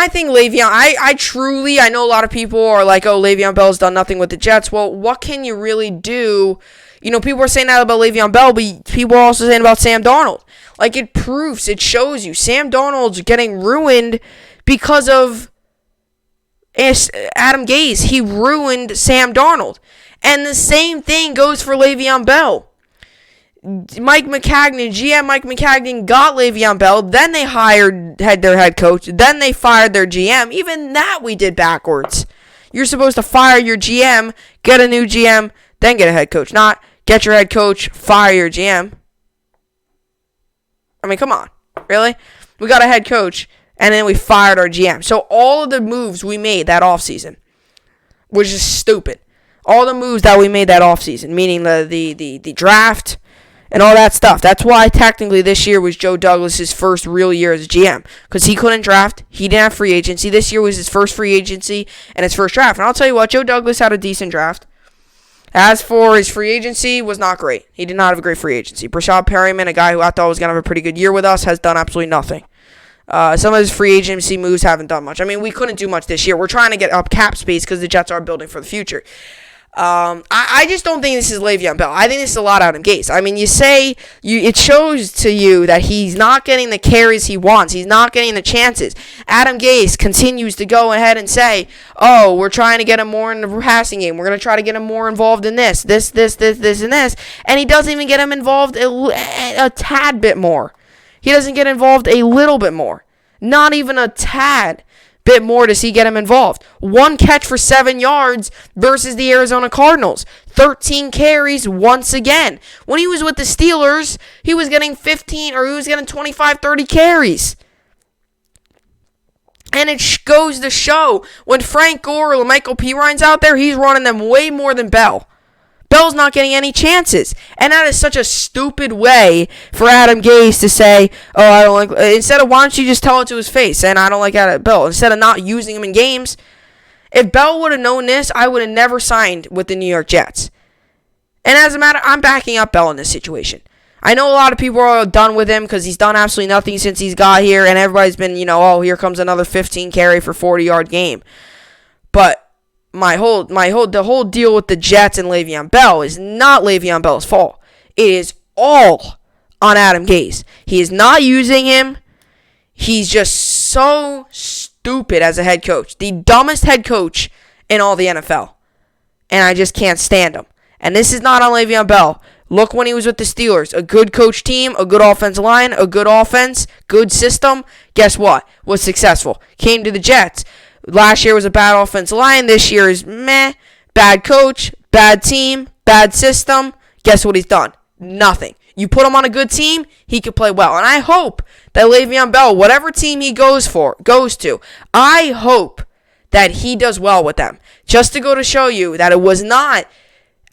think Le'Veon, I know a lot of people are like, oh, Le'Veon Bell's done nothing with the Jets. Well, what can you really do? People are saying that about Le'Veon Bell, but people are also saying about Sam Darnold. Like, it shows you. Sam Darnold's getting ruined because of Adam Gase. He ruined Sam Darnold. And the same thing goes for Le'Veon Bell. GM Mike Maccagnan got Le'Veon Bell, then they had their head coach, then they fired their GM. Even that we did backwards. You're supposed to fire your GM, get a new GM, then get a head coach. Not get your head coach, fire your GM. I mean, come on. Really? We got a head coach, and then we fired our GM. So all of the moves we made that offseason was just stupid. All the moves that we made that offseason, meaning the draft and all that stuff. That's why technically this year was Joe Douglas' first real year as a GM, because he couldn't draft. He didn't have free agency. This year was his first free agency and his first draft. And I'll tell you what, Joe Douglas had a decent draft. As for his free agency, was not great. He did not have a great free agency. Brashad Perryman, a guy who I thought was going to have a pretty good year with us, has done absolutely nothing. Some of his free agency moves haven't done much. I mean, we couldn't do much this year. We're trying to get up cap space because the Jets are building for the future. I just don't think this is Le'Veon Bell. I think this is a lot out of Gase. I mean, it shows to you that he's not getting the carries he wants. He's not getting the chances. Adam Gase continues to go ahead and say, oh, we're trying to get him more in the passing game. We're going to try to get him more involved in this, and this. And he doesn't even get him involved a tad bit more. He doesn't get involved a little bit more. Not even a tad bit more does he get him involved. 1 catch for 7 yards versus the Arizona Cardinals. 13 carries once again. When he was with the Steelers, he was getting 25, 30 carries. And it goes to show when Frank Gore or Michael Piron's out there, he's running them way more than Bell. Bell's not getting any chances. And that is such a stupid way for Adam Gase to say, oh, I don't like... Instead of, why don't you just tell it to his face, and I don't like Bell, instead of not using him in games. If Bell would have known this, I would have never signed with the New York Jets. And as a matter, I'm backing up Bell in this situation. I know a lot of people are done with him because he's done absolutely nothing since he's got here, and everybody's been, oh, here comes another 15 carry for 40-yard game. But the whole deal with the Jets and Le'Veon Bell is not Le'Veon Bell's fault. It is all on Adam Gase. He is not using him. He's just so stupid as a head coach. The dumbest head coach in all the NFL. And I just can't stand him. And this is not on Le'Veon Bell. Look when he was with the Steelers. A good coach team, a good offensive line, a good offense, good system. Guess what? Was successful. Came to the Jets. Last year was a bad offensive line. This year is meh. Bad coach, bad team, bad system. Guess what he's done? Nothing. You put him on a good team, he could play well. And I hope that Le'Veon Bell, whatever team he goes to, I hope that he does well with them. Just to go to show you that it was not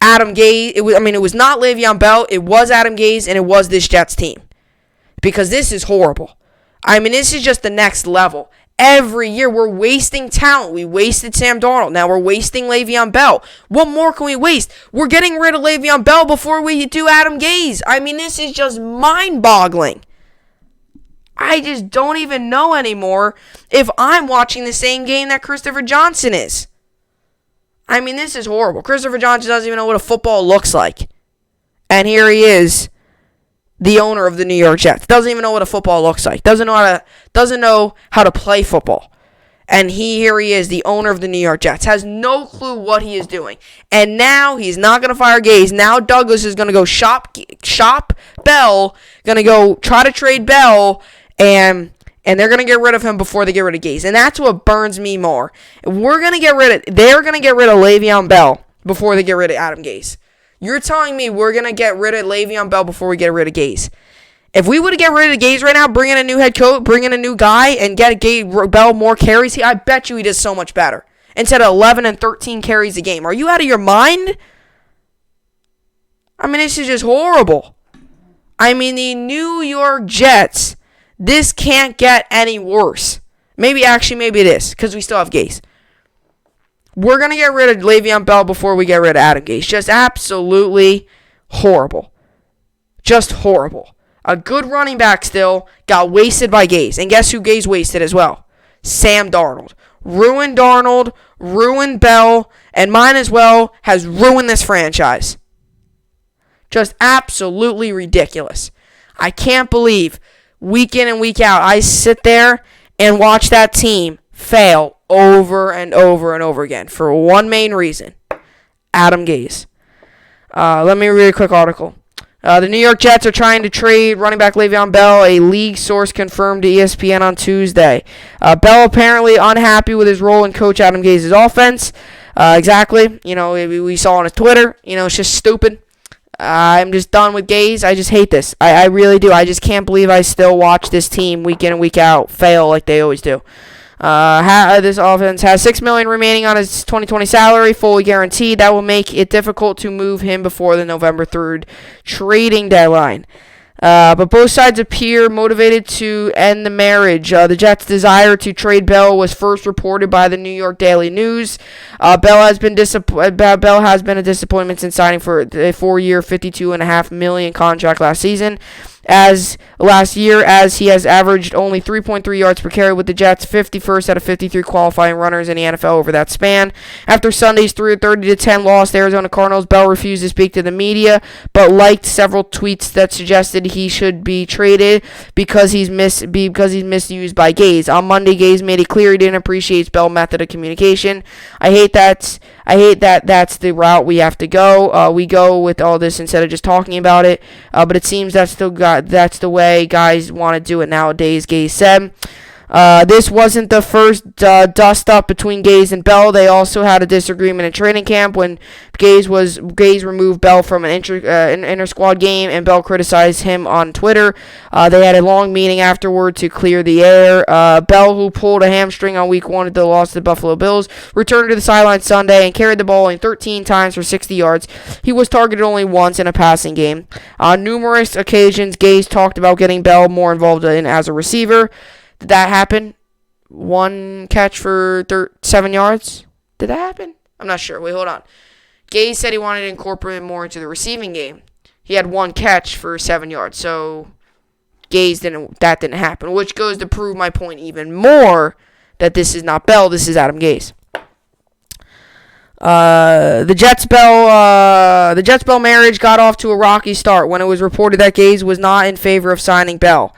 Adam Gase. It was not Le'Veon Bell. It was Adam Gase, and it was this Jets team. Because this is horrible. This is just the next level. Every year, we're wasting talent. We wasted Sam Darnold. Now we're wasting Le'Veon Bell. What more can we waste? We're getting rid of Le'Veon Bell before we do Adam Gase. This is just mind-boggling. I just don't even know anymore if I'm watching the same game that Christopher Johnson is. This is horrible. Christopher Johnson doesn't even know what a football looks like. And here he is, the owner of the New York Jets. Doesn't even know what a football looks like. Doesn't know how to play football. And here he is, the owner of the New York Jets. Has no clue what he is doing. And now he's not going to fire Gase. Now Douglas is going to go shop Bell. Going to go try to trade Bell. And they're going to get rid of him before they get rid of Gase. And that's what burns me more. They're going to get rid of Le'Veon Bell before they get rid of Adam Gase. You're telling me we're going to get rid of Le'Veon Bell before we get rid of Gase. If we would get rid of Gase right now, bring in a new head coach, bring in a new guy, and get Bell more carries, I bet you he does so much better. Instead of 11 and 13 carries a game. Are you out of your mind? This is just horrible. The New York Jets, this can't get any worse. Maybe it is, because we still have Gase. We're going to get rid of Le'Veon Bell before we get rid of Adam Gase. Just absolutely horrible. Just horrible. A good running back still got wasted by Gase. And guess who Gase wasted as well? Sam Darnold. Ruined Bell, and mine as well has ruined this franchise. Just absolutely ridiculous. I can't believe week in and week out I sit there and watch that team fail over and over and over again for one main reason. Adam Gase. Let me read a quick article. The New York Jets are trying to trade running back Le'Veon Bell, a league source confirmed to ESPN on Tuesday. Bell apparently unhappy with his role in Coach Adam Gase's offense. Exactly. We saw on his Twitter. It's just stupid. I'm just done with Gase. I just hate this. I really do. I just can't believe I still watch this team week in and week out fail like they always do. This offense has $6 million remaining on his 2020 salary, fully guaranteed. That will make it difficult to move him before the November 3rd trading deadline. But both sides appear motivated to end the marriage. The Jets' desire to trade Bell was first reported by the New York Daily News. Bell has been a disappointment since signing for a 4-year, $52.5 million contract last season. As he has averaged only 3.3 yards per carry with the Jets, 51st out of 53 qualifying runners in the NFL over that span. After Sunday's 30-10 loss to Arizona Cardinals, Bell refused to speak to the media, but liked several tweets that suggested he should be traded because he's misused by Gase. On Monday, Gase made it clear he didn't appreciate Bell's method of communication. I hate that that's the route we have to go. We go with all this instead of just talking about it. But it seems that's the way guys want to do it nowadays, Gase said. This wasn't the first dust-up between Gaze and Bell. They also had a disagreement in training camp when Gaze removed Bell from an inter-squad game, and Bell criticized him on Twitter. They had a long meeting afterward to clear the air. Bell, who pulled a hamstring on week 1 at the loss to the Buffalo Bills, returned to the sideline Sunday and carried the ball only 13 times for 60 yards. He was targeted only once in a passing game. On numerous occasions, Gaze talked about getting Bell more involved as a receiver. Did that happen? 1 catch for 7 yards? Did that happen? I'm not sure. Wait, hold on. Gaze said he wanted to incorporate him more into the receiving game. He had 1 catch for 7 yards, so that didn't happen, which goes to prove my point even more that this is not Bell, this is Adam Gaze. The Jets Bell marriage got off to a rocky start when it was reported that Gaze was not in favor of signing Bell.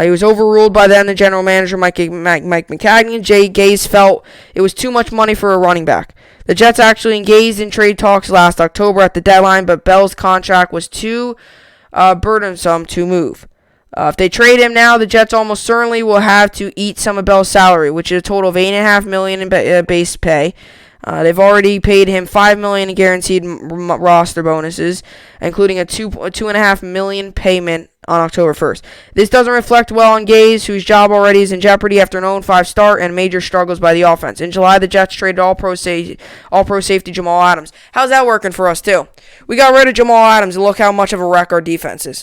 He was overruled by then the general manager, Mike McCagnon. Gaze felt it was too much money for a running back. The Jets actually engaged in trade talks last October at the deadline, but Bell's contract was too burdensome to move. If they trade him now, the Jets almost certainly will have to eat some of Bell's salary, which is a total of $8.5 million in base pay. They've already paid him $5 million in guaranteed roster bonuses, including a $2.5 million payment on October 1st. This doesn't reflect well on Gaze, whose job already is in jeopardy after an 0-5 start and major struggles by the offense. In July, the Jets traded all-pro safety Jamal Adams. How's that working for us, too? We got rid of Jamal Adams, and look how much of a wreck our defense is.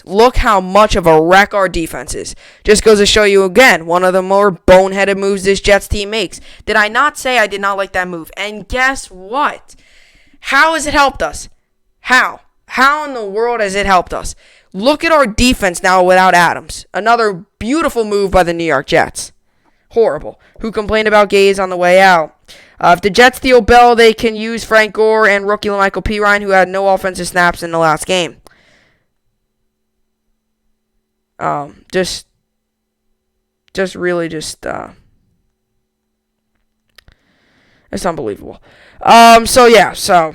Just goes to show you, again, one of the more boneheaded moves this Jets team makes. Did I not say I did not like that move? And guess what? How has it helped us? How? How in the world has it helped us? Look at our defense now without Adams. Another beautiful move by the New York Jets. Horrible. Who complained about Gaze on the way out. If the Jets steal Bell, they can use Frank Gore and rookie Michael Pirine, who had no offensive snaps in the last game. It's unbelievable. So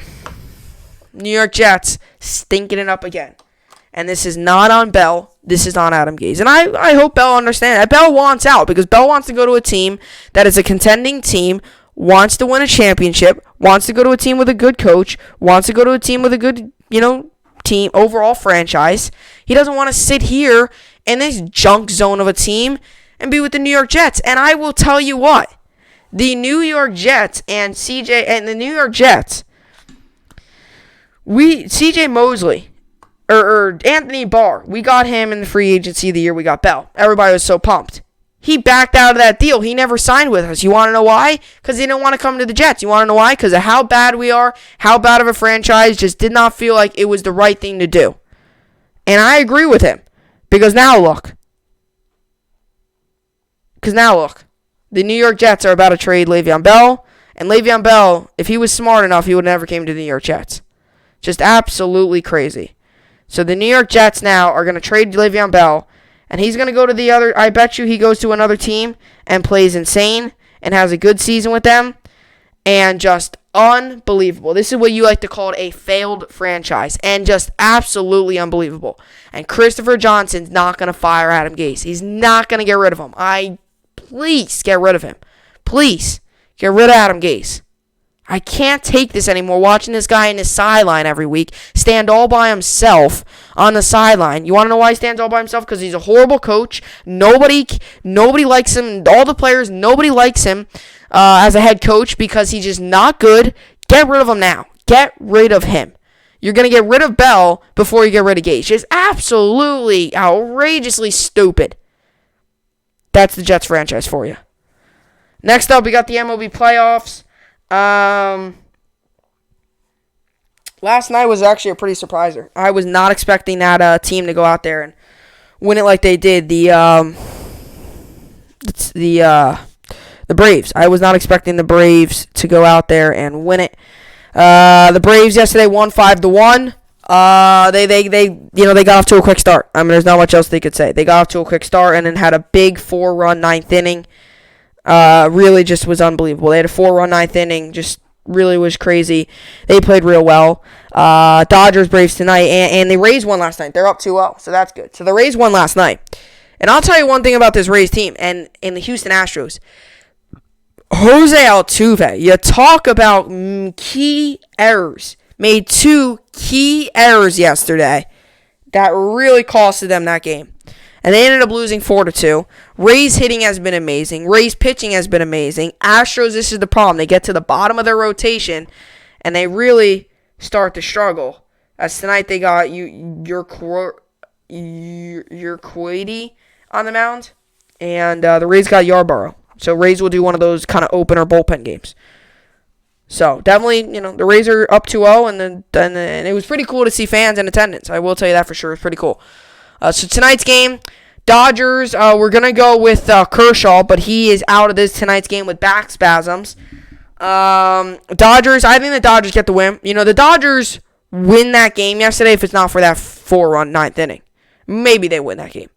New York Jets stinking it up again. And this is not on Bell. This is on Adam Gaze. And I hope Bell understands that. Bell wants out because Bell wants to go to a team that is a contending team, wants to win a championship, wants to go to a team with a good coach, wants to go to a team with a good, team, overall franchise. He doesn't want to sit here in this junk zone of a team and be with the New York Jets. And I will tell you what. The New York Jets and CJ Mosley, or Anthony Barr, we got him in the free agency the year we got Bell. Everybody was so pumped. He backed out of that deal. He never signed with us. You want to know why? Because he didn't want to come to the Jets. You want to know why? Because of how bad we are, how bad of a franchise, just did not feel like it was the right thing to do. And I agree with him. Because now look. The New York Jets are about to trade Le'Veon Bell. And Le'Veon Bell, if he was smart enough, he would never came to the New York Jets. Just absolutely crazy. So the New York Jets now are going to trade Le'Veon Bell. And he's going to go to the other, I bet you he goes to another team and plays insane and has a good season with them. And just unbelievable. This is what you like to call a failed franchise. And just absolutely unbelievable. And Christopher Johnson's not going to fire Adam Gase. He's not going to get rid of him. Please get rid of him. Please get rid of Adam Gase. I can't take this anymore, watching this guy in his sideline every week stand all by himself on the sideline. You want to know why he stands all by himself? Because he's a horrible coach. Nobody likes him. All the players, nobody likes him as a head coach because he's just not good. Get rid of him now. Get rid of him. You're going to get rid of Bell before you get rid of Gase. Just absolutely outrageously stupid. That's the Jets franchise for you. Next up, we got the MLB playoffs. Last night was actually a pretty surpriser. I was not expecting that team to go out there and win it like they did. The Braves. I was not expecting the Braves to go out there and win it. The Braves yesterday won 5-1. They got off to a quick start. I mean, there's not much else they could say. They got off to a quick start and then had a big 4-run ninth inning. Really just was unbelievable. They had a 4-run ninth inning. Just really was crazy. They played real well. Dodgers, Braves tonight. And the Rays won last night. They're up 2-0, so that's good. So the Rays won last night. And I'll tell you one thing about this Rays team and in the Houston Astros. Jose Altuve, you talk about key errors. Made 2 key errors yesterday that really costed them that game. And they ended up losing 4-2. Rays hitting has been amazing. Rays pitching has been amazing. Astros, this is the problem. They get to the bottom of their rotation, and they really start to struggle. As tonight they got your Quady on the mound, and the Rays got Yarborough. So Rays will do one of those kind of opener bullpen games. So definitely, the Rays are up 2-0, and it was pretty cool to see fans in attendance. I will tell you that for sure. It's pretty cool. So tonight's game, Dodgers, we're going to go with Kershaw, but he is out of tonight's game with back spasms. Dodgers, I think the Dodgers get the win. The Dodgers win that game yesterday if it's not for that 4-run ninth inning. Maybe they win that game.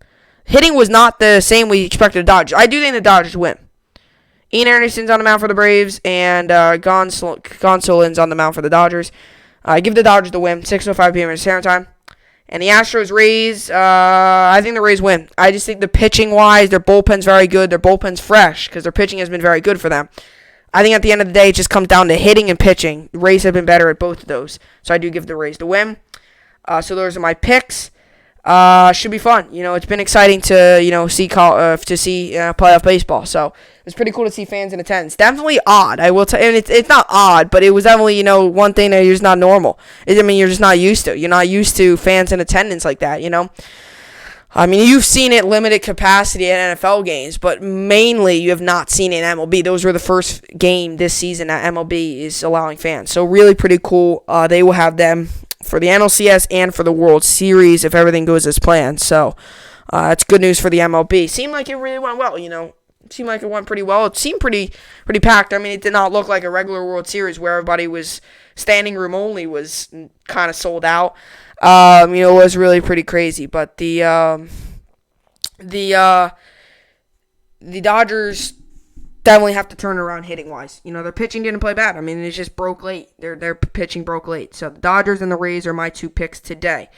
Hitting was not the same we expected the Dodgers. I do think the Dodgers win. Ian Anderson's on the mound for the Braves, and Gonsolin's on the mound for the Dodgers. I give the Dodgers the win, 6:05 p.m. Standard Time. And the Astros-Rays, I think the Rays win. I just think the pitching-wise, their bullpen's very good. Their bullpen's fresh because their pitching has been very good for them. I think at the end of the day, it just comes down to hitting and pitching. The Rays have been better at both of those. So I do give the Rays the win. So those are my picks. Should be fun. It's been exciting to see playoff baseball. So it's pretty cool to see fans in attendance. Definitely odd. I will tell you, and it's not odd, but it was definitely one thing that you're just not normal. You're just not used to. You're not used to fans in attendance like that. You've seen it limited capacity at NFL games, but mainly you have not seen it in MLB. Those were the first game this season that MLB is allowing fans. So really pretty cool. They will have them for the NLCS and for the World Series if everything goes as planned. So it's good news for the MLB. Seemed like it really went well, Seemed like it went pretty well. It seemed pretty packed. It did not look like a regular World Series where everybody was standing room only was kind of sold out. It was really pretty crazy. But the Dodgers definitely have to turn around hitting wise. Their pitching didn't play bad. It just broke late. Their pitching broke late. So the Dodgers and the Rays are my 2 picks today.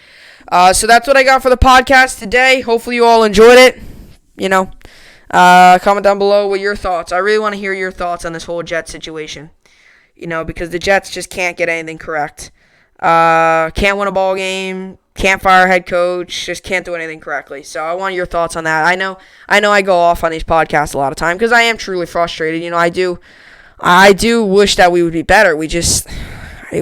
So that's what I got for the podcast today. Hopefully you all enjoyed it. Comment down below what your thoughts. I really want to hear your thoughts on this whole Jets situation. Because the Jets just can't get anything correct. Can't win a ball game. Can't fire a head coach. Just can't do anything correctly. So I want your thoughts on that. I know I go off on these podcasts a lot of time because I am truly frustrated. I do wish that we would be better. We just I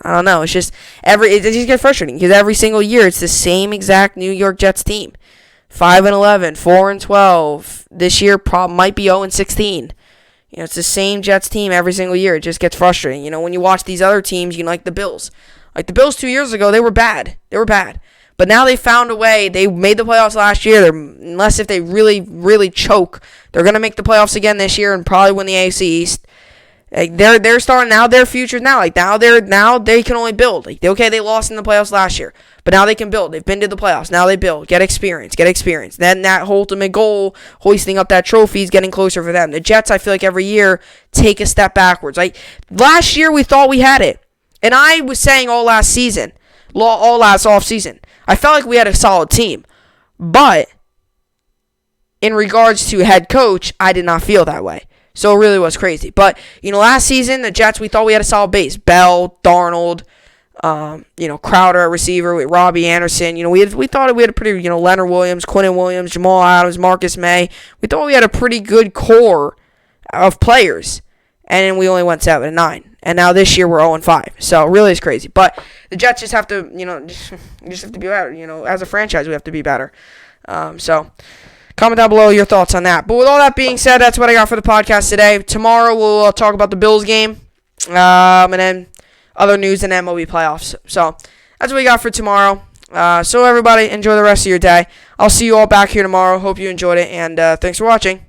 don't know. It just gets frustrating because every single year it's the same exact New York Jets team. 5-11, 4-12. This year might be 0-16. It's the same Jets team every single year. It just gets frustrating. When you watch these other teams, like the Bills. Like the Bills 2 years ago, they were bad. But now they found a way. They made the playoffs last year. Unless if they really, really choke, they're going to make the playoffs again this year and probably win the AFC East. Like they're starting now. Their futures now. Like now they can only build. Like they lost in the playoffs last year, but now they can build. They've been to the playoffs. Now they build. Get experience. Then that ultimate goal, hoisting up that trophy, is getting closer for them. The Jets, I feel like every year take a step backwards. Like last year, we thought we had it, and I was saying all last offseason, I felt like we had a solid team, but in regards to head coach, I did not feel that way. So it really was crazy. But, last season, the Jets, we thought we had a solid base. Bell, Darnold, Crowder at receiver with Robbie Anderson. We thought we had a pretty, Leonard Williams, Quinnen Williams, Jamal Adams, Marcus May. We thought we had a pretty good core of players. And then we only went 7-9. And now this year we're 0-5. So it really is crazy. But the Jets just have to, just have to be better. As a franchise, we have to be better. So comment down below your thoughts on that. But with all that being said, that's what I got for the podcast today. Tomorrow we'll talk about the Bills game. And then other news in MLB playoffs. So that's what we got for tomorrow. So everybody, enjoy the rest of your day. I'll see you all back here tomorrow. Hope you enjoyed it. And thanks for watching.